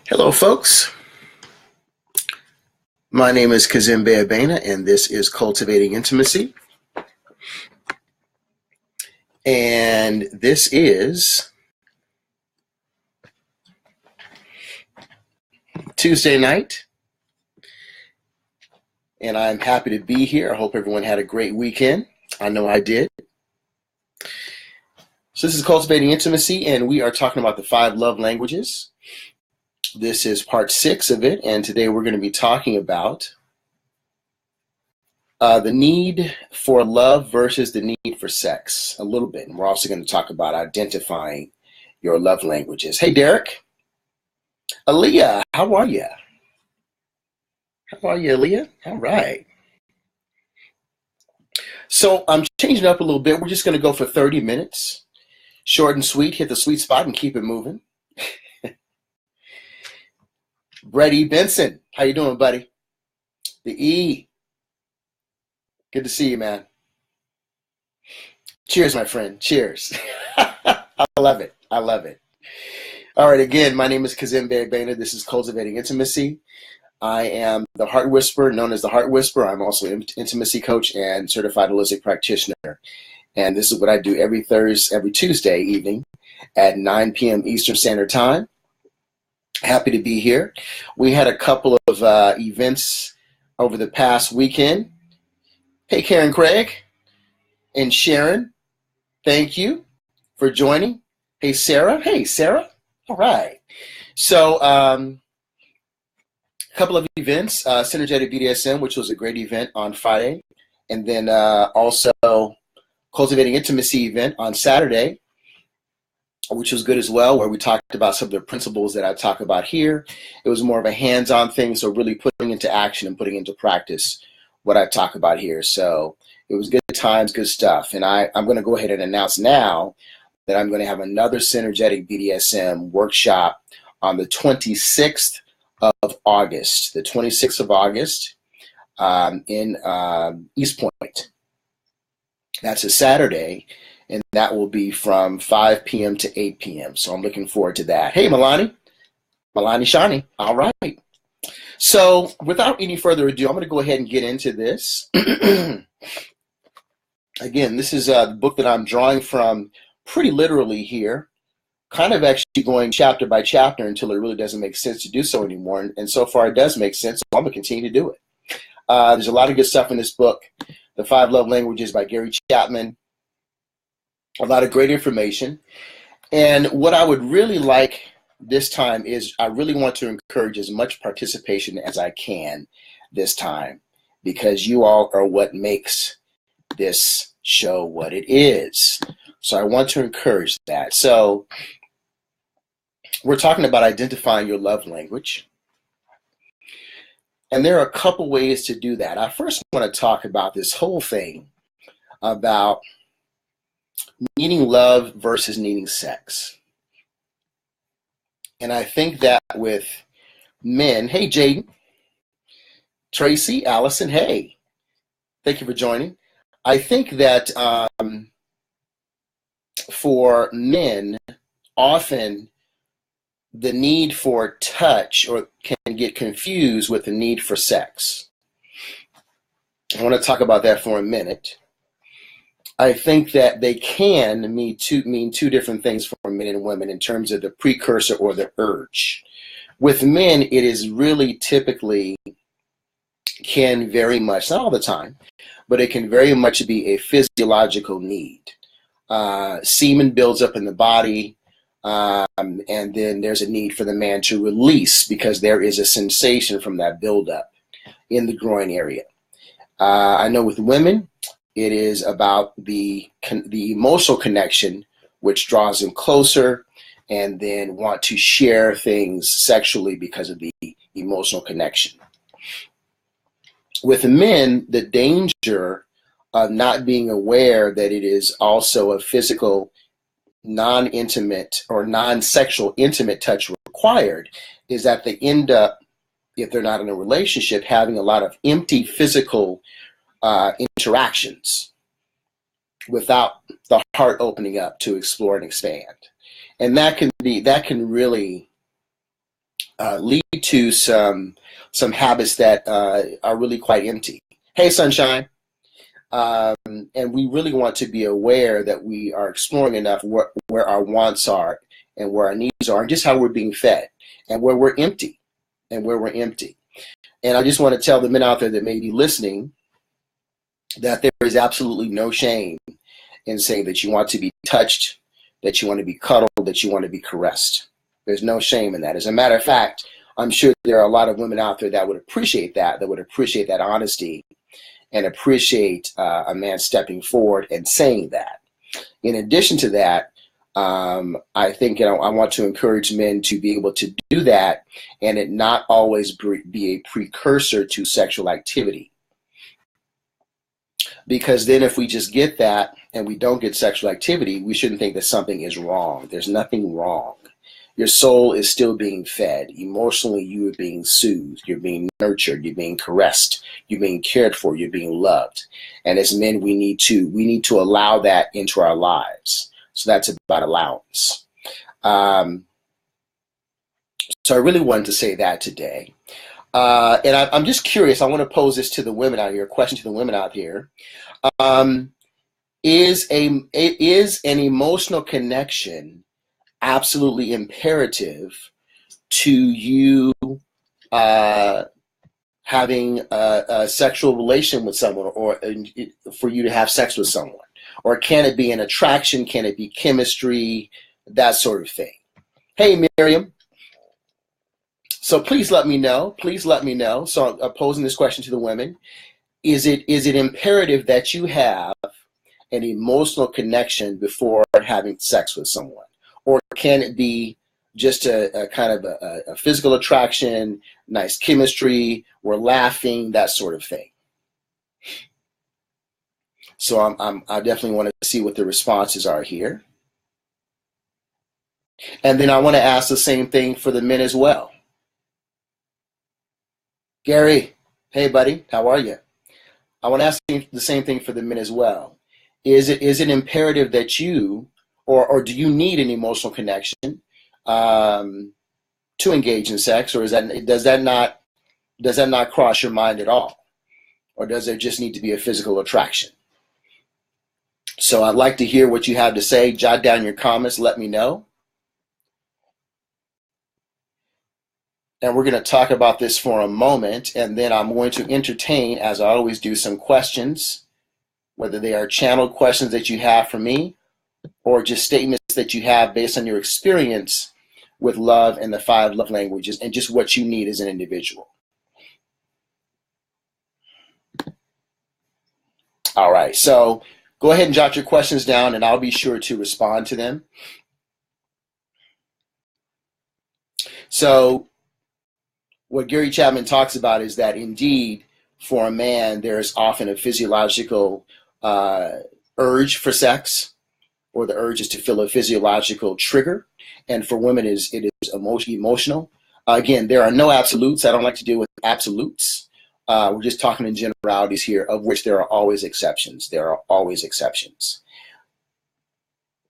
Hello, folks. My name is Kazimbe Abena, and this is Cultivating Intimacy. And this is Tuesday night, and I'm happy to be here. I hope everyone had a great weekend. I know I did. So this is Cultivating Intimacy, and we are talking about the 5 love languages. This is part 6 of it, and today we're going to be talking about the need for love versus the need for sex a little bit. And we're also going to talk about identifying your love languages. Hey, Derek. Aaliyah, how are you? How are you, Aaliyah? All right. So I'm changing up a little bit. We're just going to go for 30 minutes. Short and sweet, hit the sweet spot and keep it moving. Brett E. Benson, how you doing, buddy? The E. Good to see you, man. Cheers, my friend. Cheers. I love it. I love it. All right, again, my name is Kazimbe Abena. This is Cultivating Intimacy. I am the Heart Whisperer, known as the Heart Whisperer. I'm also an intimacy coach and certified holistic practitioner. And this is what I do every Tuesday evening at 9 p.m. Eastern Standard Time. Happy to be here. We had a couple of events over the past weekend. Hey, Karen Craig and Sharon, thank you for joining. Hey, Sarah. Hey, Sarah. All right. So a couple of events, Synergetic BDSM, which was a great event on Friday, and then also Cultivating Intimacy event on Saturday, which was good as well, where we talked about some of the principles that I talk about here. It was more of a hands-on thing, so really putting into action and putting into practice what I talk about here. So it was good times, good stuff. And I'm going to go ahead and announce now that I'm going to have another Synergetic BDSM workshop on the 26th of August. The 26th of August in East Point. That's a Saturday. And that will be from 5 p.m. to 8 p.m. So I'm looking forward to that. Hey, Milani Shani. All right. So without any further ado, I'm going to go ahead and get into this. Again, this is the book that I'm drawing from pretty literally here, kind of actually going chapter by chapter until it really doesn't make sense to do so anymore. And so far it does make sense, so I'm going to continue to do it. There's a lot of good stuff in this book, The 5 Love Languages by Gary Chapman. A lot of great information. And what I would really like this time is I really want to encourage as much participation as I can this time, because you all are what makes this show what it is. So I want to encourage that. So we're talking about identifying your love language. And there are a couple ways to do that. I first want to talk about this whole thing about needing love versus needing sex. And I think that with men, hey, Jaden, Tracy, Allison, hey, thank you for joining. I think that for men, often the need for touch can get confused with the need for sex. I want to talk about that for a minute. I think that they can mean two different things for men and women in terms of the precursor or the urge. With men, it is really typically can very much, not all the time, but it can very much be a physiological need. Semen builds up in the body, and then there's a need for the man to release because there is a sensation from that buildup in the groin area. I know with women, it is about the emotional connection, which draws them closer and then want to share things sexually because of the emotional connection. With men, the danger of not being aware that it is also a physical, non-intimate or non-sexual intimate touch required is that they end up, if they're not in a relationship, having a lot of empty physical interactions without the heart opening up to explore and expand. And that can really lead to some habits that are really quite empty. Hey, sunshine. And we really want to be aware that we are exploring enough where our wants are and where our needs are, and just how we're being fed, and where we're empty, and where we're empty. And I just want to tell the men out there that may be listening that there is absolutely no shame in saying that you want to be touched, that you want to be cuddled, that you want to be caressed. There's no shame in that. As a matter of fact, I'm sure there are a lot of women out there that would appreciate that would appreciate that honesty and appreciate a man stepping forward and saying that. In addition to that, I think I want to encourage men to be able to do that and it not always be a precursor to sexual activity. Because then if we just get that and we don't get sexual activity, we shouldn't think that something is wrong. There's nothing wrong. Your soul is still being fed. Emotionally, you are being soothed. You're being nurtured. You're being caressed. You're being cared for. You're being loved. And as men, we need to allow that into our lives. So that's about allowance. So I really wanted to say that today. And I'm just curious. I want to pose this to the women out here. A question to the women out here. Is an emotional connection absolutely imperative to you having a sexual relation with someone, or for you to have sex with someone? Or can it be an attraction? Can it be chemistry? That sort of thing. Hey, Miriam. So please let me know. Please let me know. So I'm posing this question to the women. Is it imperative that you have an emotional connection before having sex with someone? Or can it be just a kind of a physical attraction, nice chemistry, we're laughing, that sort of thing? So I definitely want to see what the responses are here. And then I want to ask the same thing for the men as well. Gary, hey buddy, how are you? I want to ask the same thing for the men as well. Is it imperative that you, or do you need an emotional connection to engage in sex, or does that not cross your mind at all, or does there just need to be a physical attraction? So I'd like to hear what you have to say. Jot down your comments. Let me know. And we're going to talk about this for a moment, and then I'm going to entertain, as I always do, some questions, whether they are channeled questions that you have for me, or just statements that you have based on your experience with love and the 5 love languages, and just what you need as an individual. All right, so go ahead and jot your questions down, and I'll be sure to respond to them. So what Gary Chapman talks about is that indeed, for a man, there's often a physiological urge for sex, or the urge is to feel a physiological trigger. And for women, it is emotional. Again, there are no absolutes. I don't like to deal with absolutes. We're just talking in generalities here, of which there are always exceptions. There are always exceptions.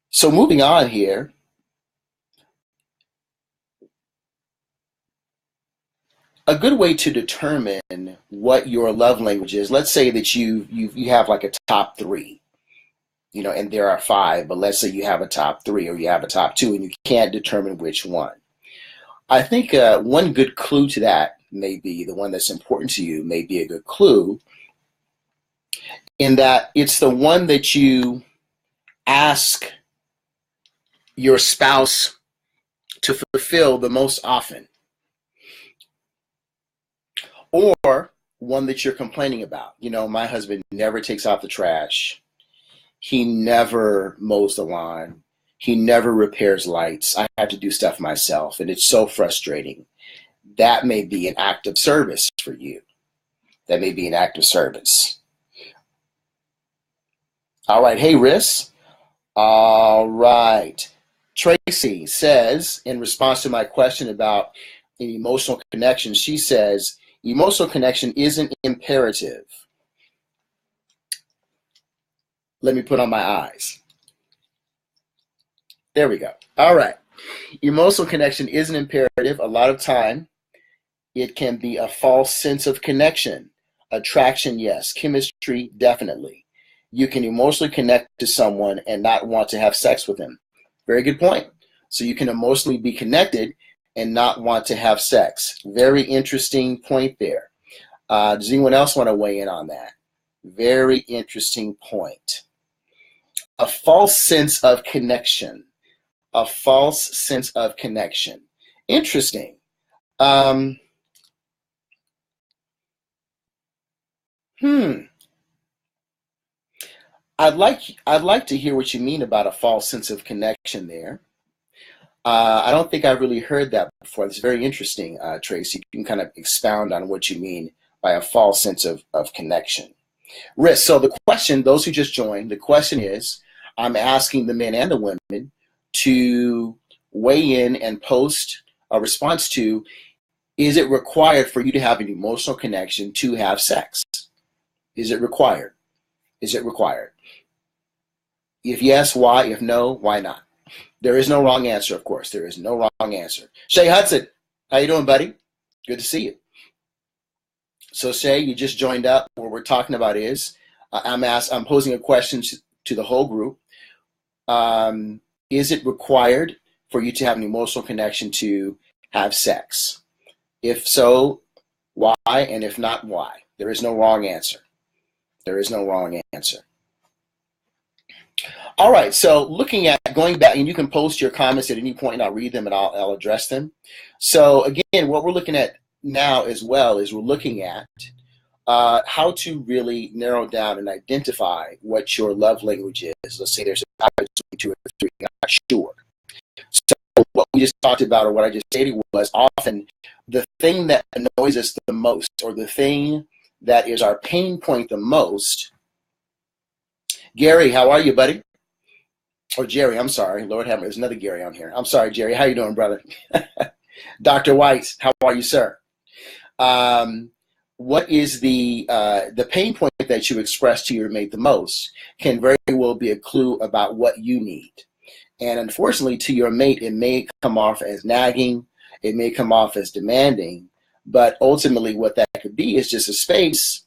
So moving on here, a good way to determine what your love language is, let's say that you have like a top 3, and there are 5, but let's say you have a top 3 or you have a top 2 and you can't determine which one. I think one good clue to that may be, the one that's important to you may be a good clue, in that it's the one that you ask your spouse to fulfill the most often, or one that you're complaining about. My husband never takes out the trash. He never mows the lawn. He never repairs lights. I have to do stuff myself, and it's so frustrating. That may be an act of service for you. That may be an act of service. All right. Hey, Riss. All right. Tracy says, in response to my question about an emotional connection, she says, emotional connection isn't imperative. Let me put on my eyes. There we go. All right. Emotional connection is an imperative. A lot of time, it can be a false sense of connection. Attraction, yes. Chemistry, definitely. You can emotionally connect to someone and not want to have sex with them. Very good point. So you can emotionally be connected and not want to have sex. Very interesting point there. Does anyone else want to weigh in on that? Very interesting point. A false sense of connection. A false sense of connection. Interesting. Um, hmm. I'd like to hear what you mean about a false sense of connection there. I don't think I've really heard that before. It's very interesting, Tracy. You can kind of expound on what you mean by a false sense of connection. Risk. So the question, those who just joined, the question is, I'm asking the men and the women to weigh in and post a response to, is it required for you to have an emotional connection to have sex? Is it required? Is it required? If yes, why? If no, why not? There is no wrong answer, of course. There is no wrong answer. Shay Hudson, how you doing, buddy? Good to see you. So Shay, you just joined up. What we're talking about is, I'm posing a question to the whole group. Is it required for you to have an emotional connection to have sex? If so, why? And if not, why? There is no wrong answer. There is no wrong answer. All right, so going back, and you can post your comments at any point, and I'll read them and I'll address them. So again, what we're looking at now as well is we're looking at how to really narrow down and identify what your love language is. Let's say there's a top between two or three, I'm not sure. So what we just talked about, or what I just stated, was often the thing that annoys us the most, or the thing that is our pain point the most. Gary, how are you, buddy? Or Jerry, I'm sorry. Lord have mercy, there's another Gary on here. I'm sorry, Jerry. How you doing, brother? Dr. Weiss, how are you, sir? What is the pain point that you express to your mate the most can very well be a clue about what you need. And unfortunately, to your mate, it may come off as nagging. It may come off as demanding. But ultimately, what that could be is just a space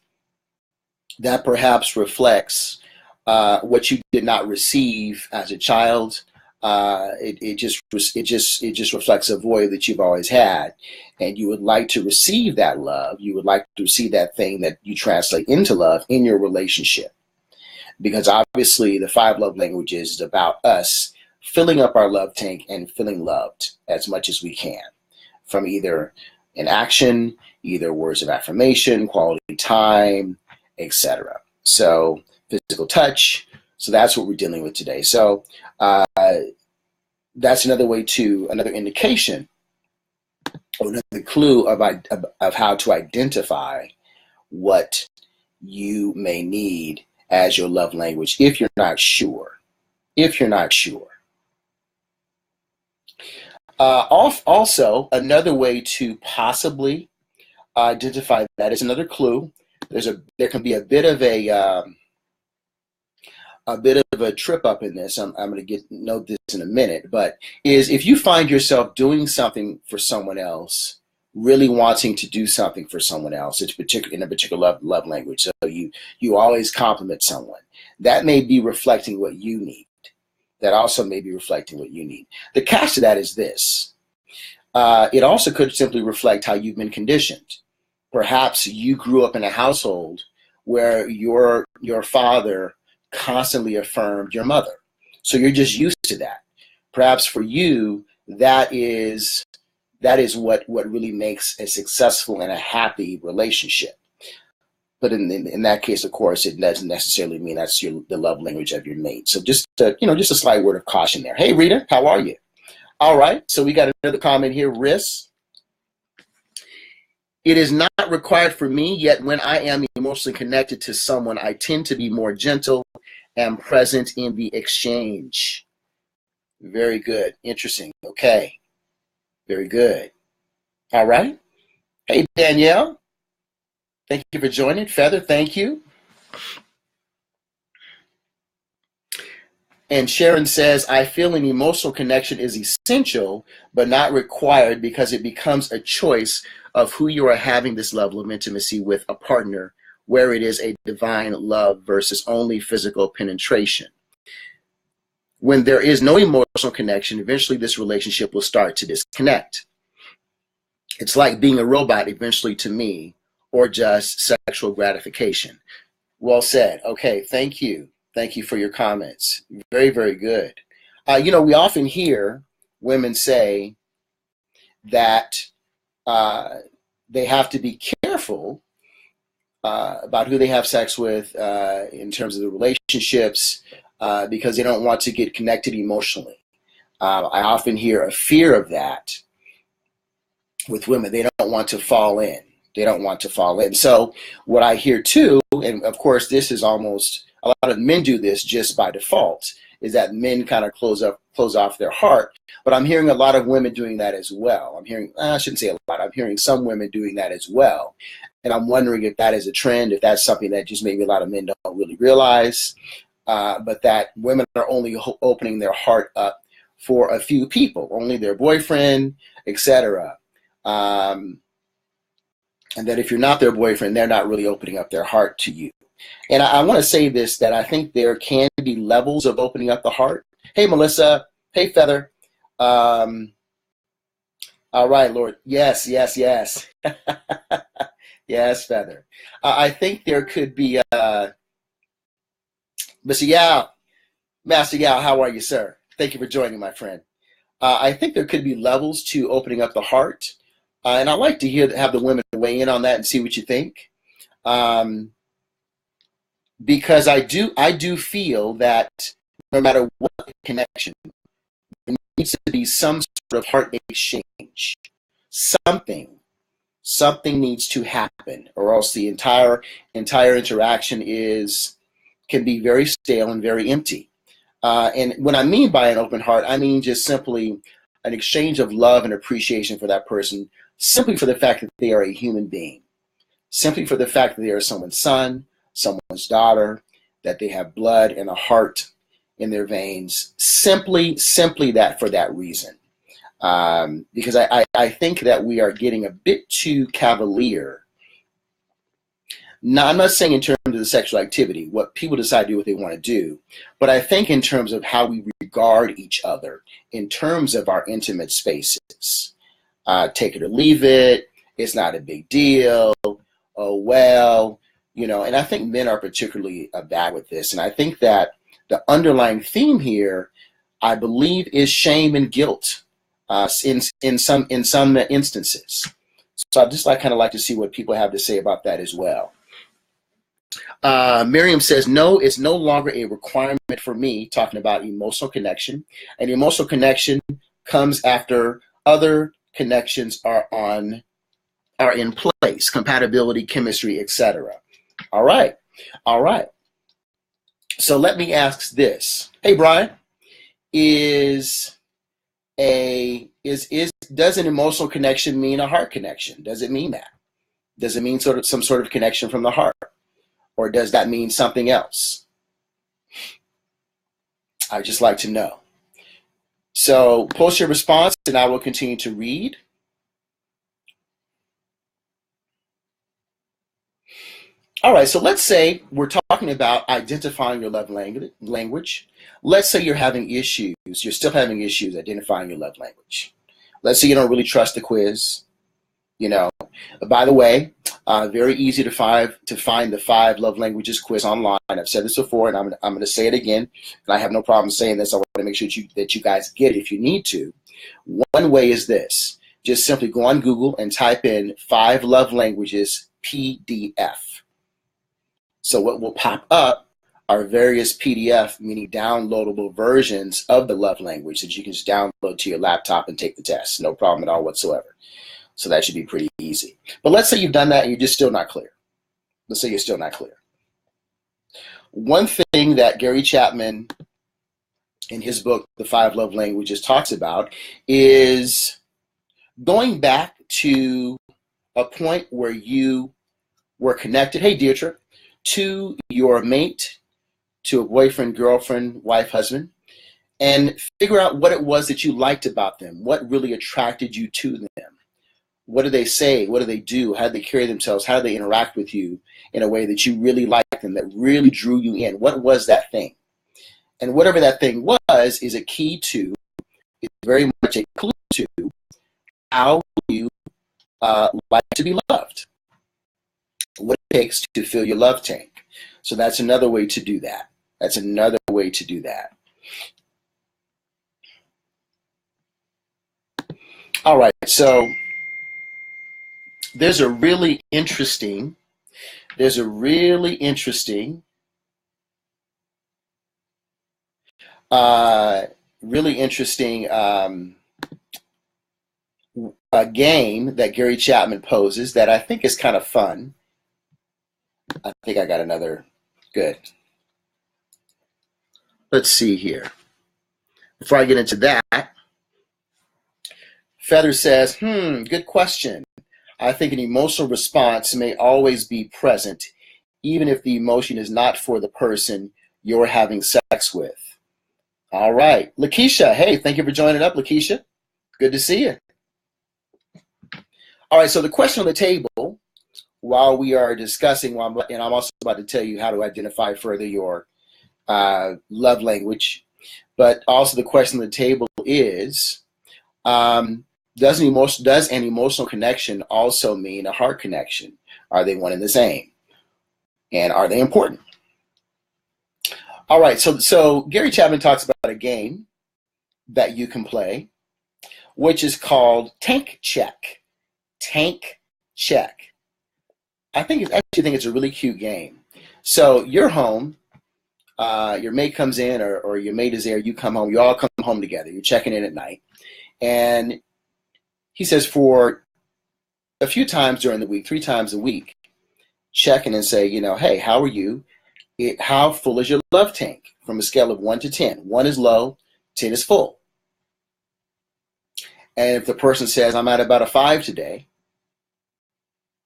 that perhaps reflects what you did not receive as a child. It just reflects a void that you've always had, and you would like to receive that love. You would like to receive that thing that you translate into love in your relationship, because obviously the 5 love languages is about us filling up our love tank and feeling loved as much as we can, from either an action, either words of affirmation, quality time, etc. So physical touch. So that's what we're dealing with today. So that's another indication, or another clue of how to identify what you may need as your love language if you're not sure. If you're not sure. Also, another way to possibly identify that is another clue. There can be a bit of a trip up in this. I'm going to note this in a minute, but is if you find yourself doing something for someone else, really wanting to do something for someone else, it's in a particular love language. So you always compliment someone. That may be reflecting what you need. That also may be reflecting what you need. The catch to that is this. It also could simply reflect how you've been conditioned. Perhaps you grew up in a household where your father constantly affirmed your mother. So you're just used to that. Perhaps for you, that is what really makes a successful and a happy relationship. But in that case, of course, it doesn't necessarily mean that's the love language of your mate. So just a slight word of caution there. Hey, Rita, how are you? All right. So we got another comment here. Riss. It is not required for me, yet when I am emotionally connected to someone, I tend to be more gentle and present in the exchange. Very good. Interesting. Okay. Very good. All right. Hey, Danielle. Thank you for joining. Feather, thank you. And Sharon says, I feel an emotional connection is essential, but not required because it becomes a choice of who you are having this level of intimacy with a partner, where it is a divine love versus only physical penetration. When there is no emotional connection, eventually this relationship will start to disconnect. It's like being a robot eventually to me, or just sexual gratification. Well said. Okay, thank you. Thank you for your comments. Very, very good. We often hear women say that they have to be careful about who they have sex with in terms of the relationships because they don't want to get connected emotionally. I often hear a fear of that with women. They don't want to fall in. They don't want to fall in. So what I hear too, and of course this is almost, a lot of men do this just by default, is that men kind of close off their heart. But I'm hearing a lot of women doing that as well. I shouldn't say a lot, I'm hearing some women doing that as well. And I'm wondering if that is a trend, if that's something that just maybe a lot of men don't really realize, but that women are only opening their heart up for a few people, only their boyfriend, etc. And that if you're not their boyfriend, they're not really opening up their heart to you. And I want to say this, that I think there can be levels of opening up the heart. Hey, Melissa. Hey, Feather. All right, Lord. Yes. Yes, Feather. I think there could be, Mr. Yao, Master Yao, how are you, sir? Thank you for joining, my friend. I think there could be levels to opening up the heart. And I'd like to have the women weigh in on that and see what you think. Because I do feel that no matter what connection, there needs to be some sort of heart exchange. Something needs to happen, or else the entire interaction can be very stale and very empty. And what I mean by an open heart, I mean just simply an exchange of love and appreciation for that person, simply for the fact that they are a human being, simply for the fact that they are someone's son, someone's daughter, that they have blood and a heart in their veins, simply that, for that reason. Because I think that we are getting a bit too cavalier. Now, I'm not saying in terms of the sexual activity, what people decide to do, what they want to do, but I think in terms of how we regard each other, in terms of our intimate spaces. Take it or leave it. It's not a big deal. Oh, well, and I think men are particularly bad with this. And I think that the underlying theme here, I believe, is shame and guilt in some instances. So I'd just kind of like to see what people have to say about that as well. Miriam says, no, it's no longer a requirement for me, talking about emotional connection. And emotional connection comes after other connections are in place, compatibility, chemistry, etc. All right. So let me ask this. Hey, Brian, does an emotional connection mean a heart connection? Does it mean that? Does it mean some sort of connection from the heart? Or does that mean something else? I'd just like to know. So post your response and I will continue to read. All right, so let's say we're talking about identifying your love language. Let's say you're still having issues identifying your love language. Let's say you don't really trust the quiz. By the way, very easy to find the 5 love languages quiz online. I've said this before, and I'm going to say it again. And I have no problem saying this. I want to make sure that you guys get it if you need to. One way is this: just simply go on Google and type in 5 love languages PDF. So what will pop up are various PDF, meaning downloadable versions of the love language that you can just download to your laptop and take the test. No problem at all whatsoever. So that should be pretty easy. But let's say you've done that and you're just still not clear. Let's say you're still not clear. One thing that Gary Chapman, in his book, The 5 Love Languages, talks about is going back to a point where you were connected, hey, Deirdre, to your mate, to a boyfriend, girlfriend, wife, husband, and figure out what it was that you liked about them. What really attracted you to them? What do they say? What do they do? How do they carry themselves? How do they interact with you in a way that you really liked them, that really drew you in? What was that thing? And whatever that thing was is a key to, is very much a clue to how you like to be loved. What it takes to fill your love tank. So that's another way to do that. That's another way to do that. All right, so there's a really interesting a game that Gary Chapman poses that I think is kind of fun. I think I got another. Good. Let's see here. Before I get into that, Feather says, good question. I think an emotional response may always be present, even if the emotion is not for the person you're having sex with. All right. Lakeisha, hey, thank you for joining up, Lakeisha. Good to see you. All right, so the question on the table while we are discussing, and I'm also about to tell you how to identify further your love language, but also the question on the table is, does an emotional connection also mean a heart connection? Are they one and the same? And are they important? All right, so Gary Chapman talks about a game that you can play, which is called Tank Check. Tank Check. I actually think it's a really cute game. So you're home, your mate comes in, or your mate is there, you come home, you all come home together, you're checking in at night, and he says for a few times during the week, 3 times a week, check in and say, hey, how are you? How full is your love tank? From a scale of 1 to 10. 1 is low, 10 is full. And if the person says, I'm at about a 5 today,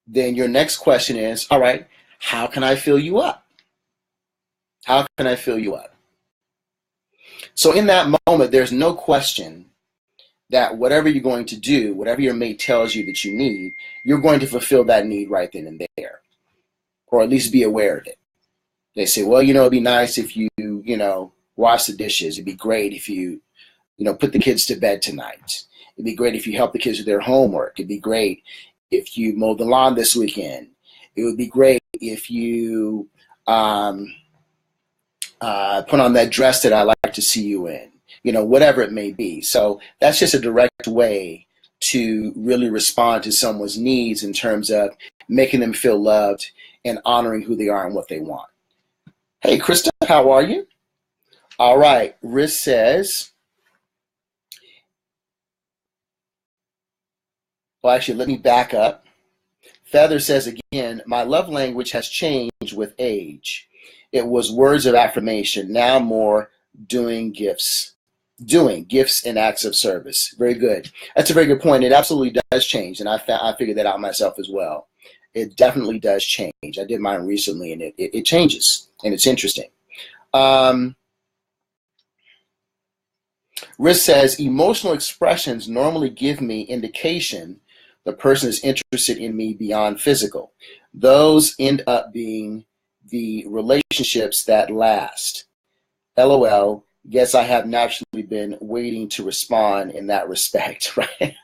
then your next question is, all right, how can I fill you up? How can I fill you up? So in that moment, there's no question that whatever you're going to do, whatever your mate tells you that you need, you're going to fulfill that need right then and there, or at least be aware of it. They say, well, it'd be nice if you, wash the dishes. It'd be great if you, put the kids to bed tonight. It'd be great if you help the kids with their homework. It'd be great if you mowed the lawn this weekend. It would be great if you put on that dress that I like to see you in. Whatever it may be. So that's just a direct way to really respond to someone's needs in terms of making them feel loved and honoring who they are and what they want. Hey, Krista, how are you? All right, Riz says, well, actually, let me back up. Feather says again, my love language has changed with age. It was words of affirmation, now more doing gifts and acts of service. Very good. That's a very good point. It absolutely does change, and I figured that out myself as well. It definitely does change. I did mine recently, and it changes, and it's interesting. Riz says, emotional expressions normally give me indication the person is interested in me beyond physical. Those end up being the relationships that last. LOL. Guess I have naturally been waiting to respond in that respect, right?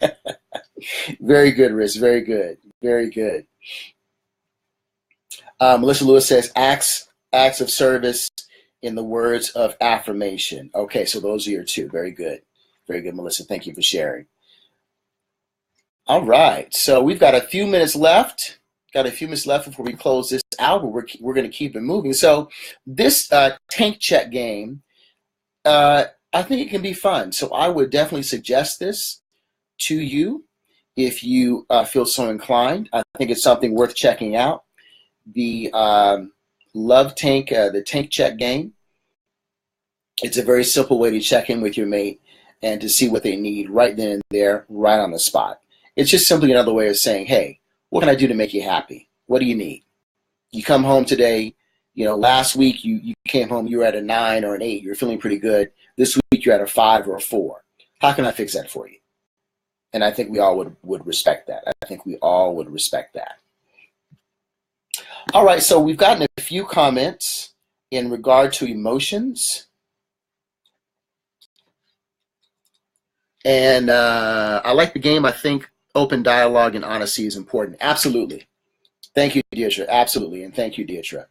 Very good, Riz. Very good. Very good. Melissa Lewis says, acts of service in the words of affirmation. Okay, so those are your 2. Very good. Very good, Melissa. Thank you for sharing. All right, so we've got a few minutes left. Before we close this out, but we're going to keep it moving. So this tank check game, I think it can be fun. So I would definitely suggest this to you if you feel so inclined. I think it's something worth checking out. The love tank, the tank check game. It's a very simple way to check in with your mate and to see what they need right then and there, right on the spot. It's just simply another way of saying, hey, what can I do to make you happy? What do you need? You come home today, last week you came home, you were at a 9 or an 8, you're feeling pretty good. This week you're at a 5 or a 4. How can I fix that for you? And I think we all would respect that. I think we all would respect that. All right, so we've gotten a few comments in regard to emotions. And I like the game. I think open dialogue and honesty is important. Absolutely. Thank you, Deidre. Absolutely. And thank you, Deidre.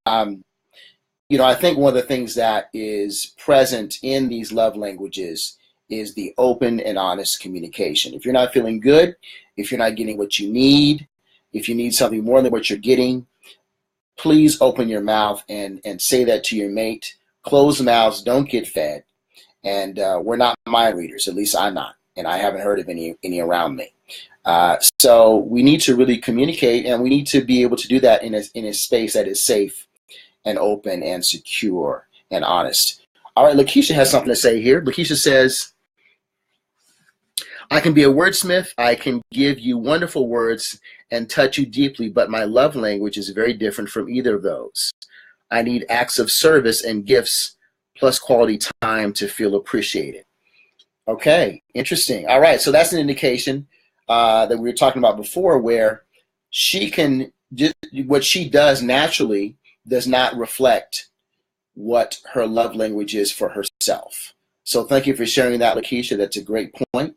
I think one of the things that is present in these love languages is the open and honest communication. If you're not feeling good, if you're not getting what you need, if you need something more than what you're getting, please open your mouth and say that to your mate. Closed mouths don't get fed. And we're not mind readers, at least I'm not, and I haven't heard of any around me. So we need to really communicate, and we need to be able to do that in a space that is safe and open and secure and honest. All right, Lakeisha has something to say here. Lakeisha says, I can be a wordsmith. I can give you wonderful words and touch you deeply, but my love language is very different from either of those. I need acts of service and gifts plus quality time to feel appreciated. Okay, interesting. All right, so that's an indication that we were talking about before, where what she does naturally does not reflect what her love language is for herself. So thank you for sharing that, Lakeisha. That's a great point.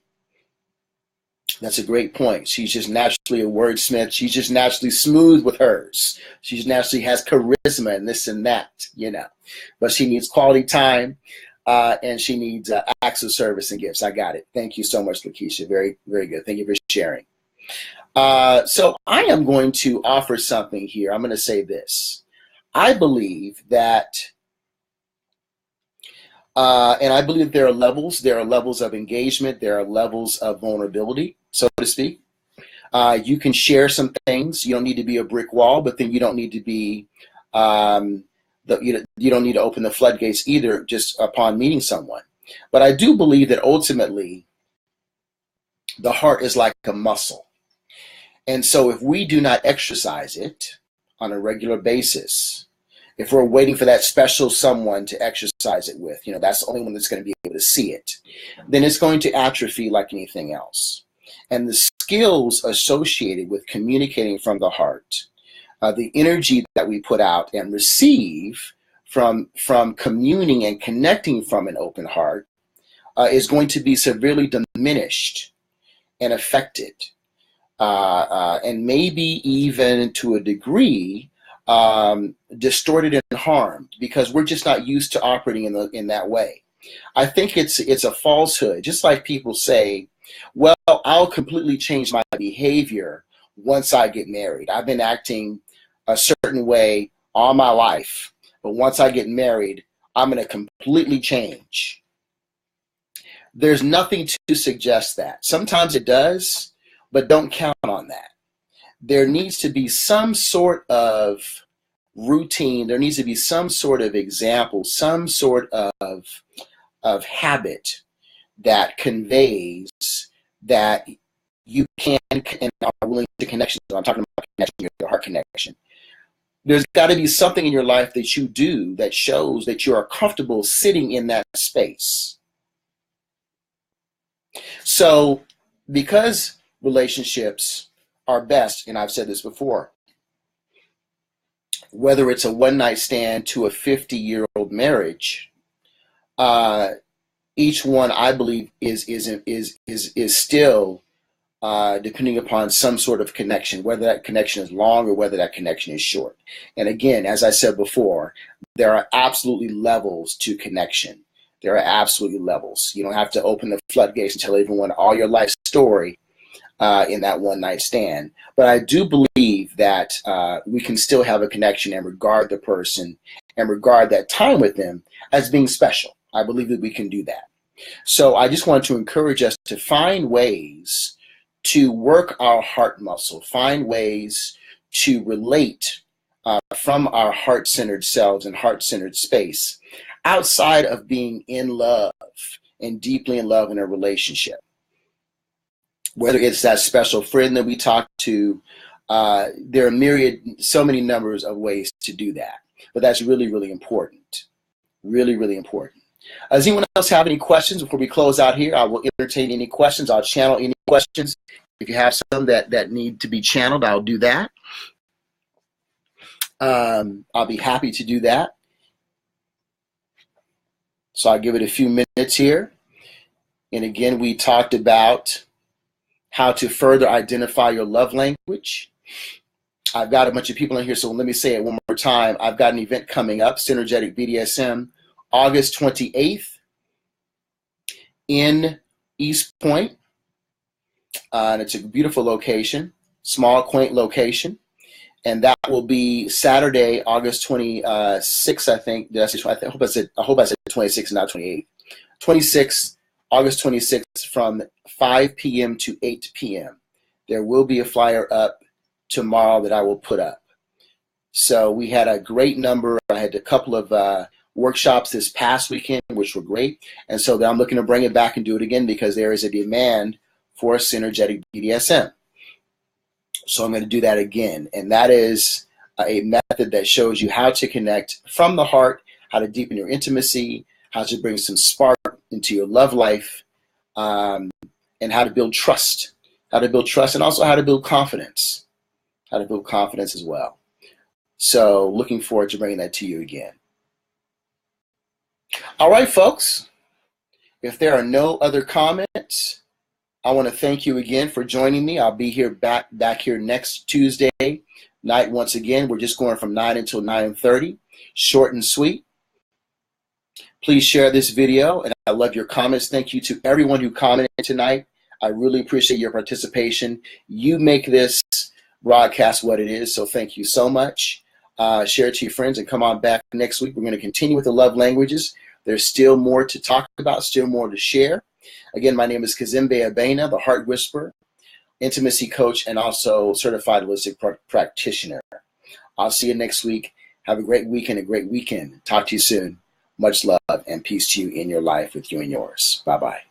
That's a great point. She's just naturally a wordsmith. She's just naturally smooth with hers. She just naturally has charisma and this and that, But she needs quality time, and she needs acts of service and gifts. I got it. Thank you so much, Lakeisha. Very, very good. Thank you for sharing. So I am going to offer something here. I'm going to say this. I believe that and I believe there are levels. There are levels of engagement. There are levels of vulnerability, so to speak. You can share some things. You don't need to be a brick wall, but then you don't need to be, you don't need to open the floodgates either just upon meeting someone. But I do believe that ultimately the heart is like a muscle. And so if we do not exercise it on a regular basis, if we're waiting for that special someone to exercise it with, that's the only one that's going to be able to see it, then it's going to atrophy like anything else. And the skills associated with communicating from the heart, the energy that we put out and receive from communing and connecting from an open heart, is going to be severely diminished and affected, and maybe even to a degree distorted and harmed, because we're just not used to operating in that way. I think it's a falsehood. Just like people say, well, I'll completely change my behavior once I get married. I've been acting a certain way all my life, but once I get married, I'm going to completely change. There's nothing to suggest that. Sometimes it does, but don't count on that. There needs to be some sort of routine. There needs to be some sort of example, some sort of habit that conveys that you can and are willing to connection. So I'm talking about connection, your heart connection. There's got to be something in your life that you do that shows that you are comfortable sitting in that space. So because relationships are best, and I've said this before, whether it's a one-night stand to a 50-year-old marriage, each one, I believe, is still depending upon some sort of connection, whether that connection is long or whether that connection is short. And again, as I said before, there are absolutely levels to connection. There are absolutely levels. You don't have to open the floodgates and tell everyone all your life story in that one night stand. But I do believe that we can still have a connection and regard the person and regard that time with them as being special. I believe that we can do that. So I just want to encourage us to find ways to work our heart muscle, find ways to relate from our heart-centered selves and heart-centered space outside of being in love and deeply in love in a relationship. Whether it's that special friend that we talk to, there are so many numbers of ways to do that. But that's really, really important. Really, really important. Does anyone else have any questions before we close out here? I will entertain any questions. I'll channel any questions. If you have some that need to be channeled, I'll do that. I'll be happy to do that. So I'll give it a few minutes here. And again, we talked about how to further identify your love language. I've got a bunch of people in here, so let me say it one more time. I've got an event coming up, Synergetic BDSM, August 28th in East Point. And it's a beautiful location, small, quaint location. And that will be Saturday, August 26th, I think. Did I say? I hope I said 26th, not 28th. 26th, August 26th, from 5 p.m. to 8 p.m. There will be a flyer up tomorrow that I will put up. So we had a great number. I had a couple of workshops this past weekend, which were great. And so I'm looking to bring it back and do it again because there is a demand for synergetic BDSM. So I'm going to do that again. And that is a method that shows you how to connect from the heart, how to deepen your intimacy, how to bring some spark into your love life, and how to build trust. How to build trust and also how to build confidence. How to build confidence as well. So looking forward to bringing that to you again. All right, folks. If there are no other comments, I want to thank you again for joining me. I'll be here back here next Tuesday night once again. We're just going from 9 until 9:30, short and sweet. Please share this video, and I love your comments. Thank you to everyone who commented tonight. I really appreciate your participation. You make this broadcast what it is, so thank you so much. Share it to your friends and come on back next week. We're going to continue with the love languages. There's still more to talk about, still more to share. Again, my name is Kazembe Abena, the Heart Whisperer, intimacy coach, and also certified holistic practitioner. I'll see you next week. Have a great weekend, a great weekend. Talk to you soon. Much love and peace to you in your life with you and yours. Bye-bye.